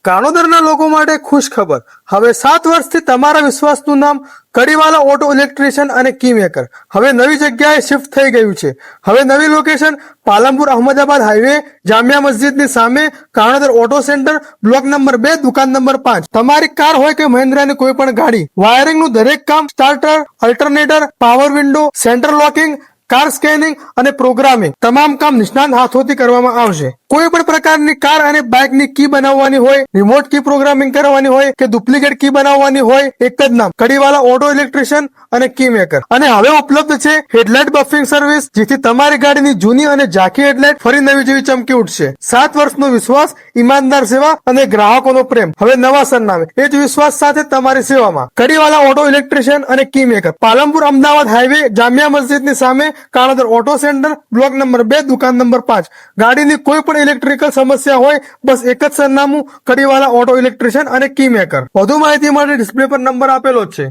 કાણોદરના લોકો માટે ખુશ ખબર. હવે 7 વર્ષથી તમારા વિશ્વાસનું નામ કડીવાલા ઓટો ઇલેક્ટ્રિશિયન અને કી મેકર હવે નવી જગ્યાએ શિફ્ટ થઈ ગયું છે. હવે નવી લોકેશન પાલનપુર અહમદાબાદ હાઈવે, જામિયા મસ્જિદની સામે, Kanodar auto centre, block number 2, દુકાન નંબર 5. તમારી કાર હોય કે મહિન્દ્રાની કોઈ પણ ગાડી, વાયરિંગનું દરેક કામ, starter, alternator, power window, centre locking, car scanning અને પ્રોગ્રામિંગ તમામ કામ નિષ્ણાત હાથોથી કરવામાં આવશે. કોઈ પણ પ્રકારની કાર અને બાઇકની કી બનાવવાની હોય, રિમોટ કી પ્રોગ્રામિંગ કરવાની હોય કે ડુપ્લિકેટ કી બનાવવાની હોય, એક જ નામ કડીવાલા ઓટો ઇલેક્ટ્રિશિયન અને કી મેકર. અને હવે ઉપલબ્ધ છે હેડલાઇટ બફિંગ સર્વિસ, જેથી તમારી ગાડીની જૂની અને ઝાંખી હેડલાઇટ ફરી નવી જેવી ચમકી ઉઠશે. 7 વર્ષનો વિશ્વાસ, ઈમાનદાર સેવા અને ગ્રાહકોનો પ્રેમ હવે નવા સરનામે, એ જ વિશ્વાસ સાથે તમારી સેવામાં. કડીવાલા ઓટો ઇલેક્ટ્રિશિયન અને કી મેકર, પાલનપુર અમદાવાદ હાઈવે, જામિયા મસ્જિદની સામે, Kanodar auto centre, block number 2, દુકાન નંબર 5. ગાડીની કોઈ પણ ઇલેક્ટ્રિકલ સમસ્યા હોય, બસ એક જ સરનામું, કડીવાલા ઓટો ઇલેક્ટ્રિશિયન અને કી મેકર. વધુ માહિતી માટે ડિસ્પ્લે પર નંબર આપેલો છે.